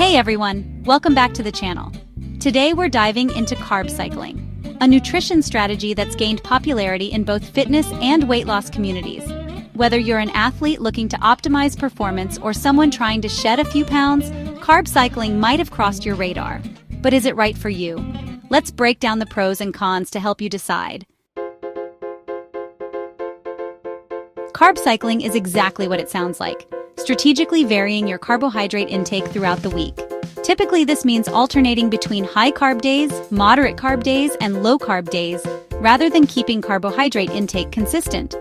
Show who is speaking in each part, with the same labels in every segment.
Speaker 1: Hey everyone, welcome back to the channel. Today we're diving into carb cycling, a nutrition strategy that's gained popularity in both fitness and weight loss communities. Whether you're an athlete looking to optimize performance or someone trying to shed a few pounds, carb cycling might have crossed your radar. But is it right for you? Let's break down the pros and cons to help you decide. Carb cycling is exactly what it sounds like, strategically varying your carbohydrate intake throughout the week. Typically, this means alternating between high-carb days, moderate carb days, and low-carb days, rather than keeping carbohydrate intake consistent.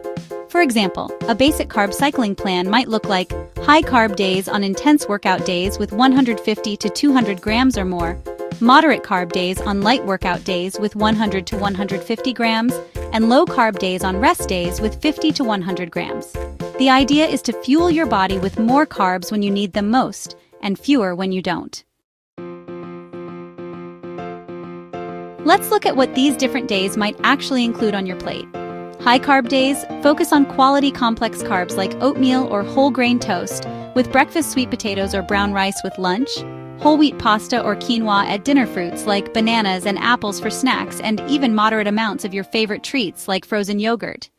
Speaker 1: For example, a basic carb cycling plan might look like high-carb days on intense workout days with 150 to 200 grams or more, moderate carb days on light workout days with 100 to 150 grams, and low-carb days on rest days with 50 to 100 grams. The idea is to fuel your body with more carbs when you need them most, and fewer when you don't. Let's look at what these different days might actually include on your plate. High-carb days focus on quality complex carbs like oatmeal or whole grain toast, with breakfast sweet potatoes or brown rice with lunch, whole wheat pasta or quinoa at dinner, fruits like bananas and apples for snacks, and even moderate amounts of your favorite treats like frozen yogurt.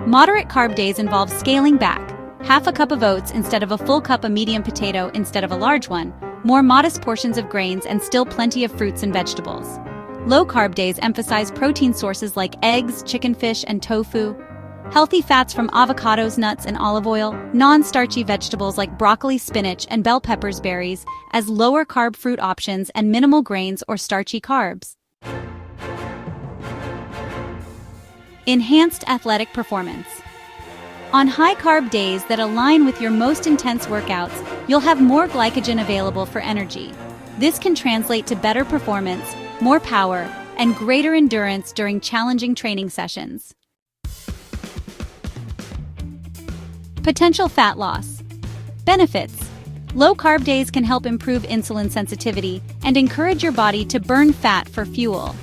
Speaker 1: Moderate carb days involve scaling back, half a cup of oats instead of a full cup, a medium potato instead of a large one, more modest portions of grains, and still plenty of fruits and vegetables. Low-carb days emphasize protein sources like eggs, chicken, fish, and tofu, healthy fats from avocados, nuts, and olive oil, non-starchy vegetables like broccoli, spinach, and bell peppers, berries, as lower-carb fruit options, and minimal grains or starchy carbs. Enhanced athletic performance. On high-carb days that align with your most intense workouts, you'll have more glycogen available for energy. This can translate to better performance, more power, and greater endurance during challenging training sessions. Potential fat loss. Benefits. Low-carb days can help improve insulin sensitivity and encourage your body to burn fat for fuel.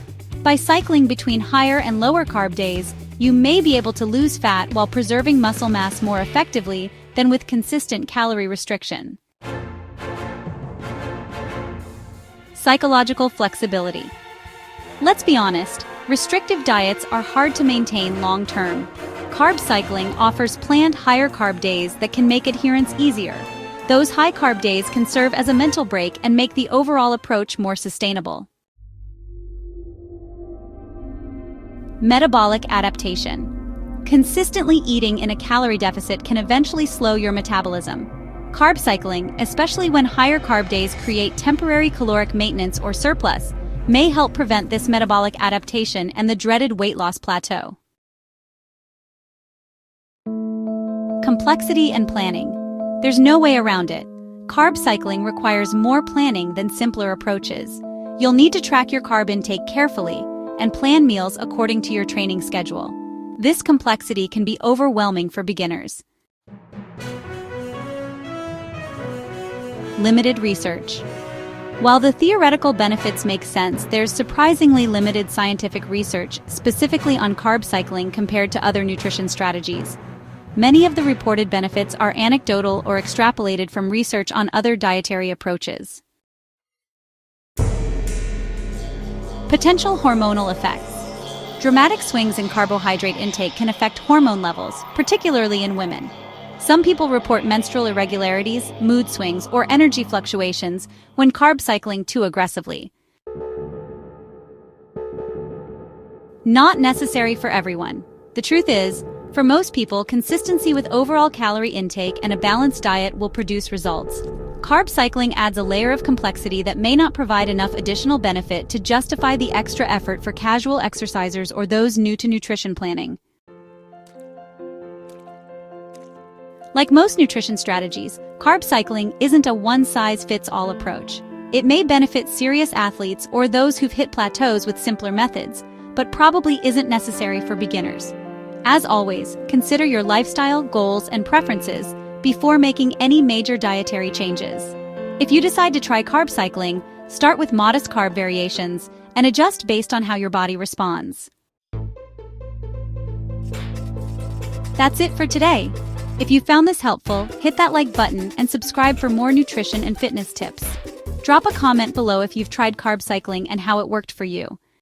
Speaker 1: By cycling between higher and lower carb days, you may be able to lose fat while preserving muscle mass more effectively than with consistent calorie restriction. Psychological flexibility. Let's be honest, restrictive diets are hard to maintain long-term. Carb cycling offers planned higher carb days that can make adherence easier. Those high carb days can serve as a mental break and make the overall approach more sustainable. Metabolic adaptation. Consistently eating in a calorie deficit can eventually slow your metabolism. Carb cycling, especially when higher carb days create temporary caloric maintenance or surplus, may help prevent this metabolic adaptation and the dreaded weight loss plateau. Complexity and planning. There's no way around it. Carb cycling requires more planning than simpler approaches. You'll need to track your carb intake carefully and plan meals according to your training schedule. This complexity can be overwhelming for beginners. Limited research. While the theoretical benefits make sense, there's surprisingly limited scientific research specifically on carb cycling compared to other nutrition strategies. Many of the reported benefits are anecdotal or extrapolated from research on other dietary approaches. Potential hormonal effects. Dramatic swings in carbohydrate intake can affect hormone levels, particularly in women. Some people report menstrual irregularities, mood swings, or energy fluctuations when carb cycling too aggressively. Not necessary for everyone. The truth is, for most people, consistency with overall calorie intake and a balanced diet will produce results. Carb cycling adds a layer of complexity that may not provide enough additional benefit to justify the extra effort for casual exercisers or those new to nutrition planning. Like most nutrition strategies, carb cycling isn't a one-size-fits-all approach. It may benefit serious athletes or those who've hit plateaus with simpler methods, but probably isn't necessary for beginners. As always, consider your lifestyle, goals, and preferences before making any major dietary changes. If you decide to try carb cycling, start with modest carb variations and adjust based on how your body responds. That's it for today. If you found this helpful, hit that like button and subscribe for more nutrition and fitness tips. Drop a comment below if you've tried carb cycling and how it worked for you.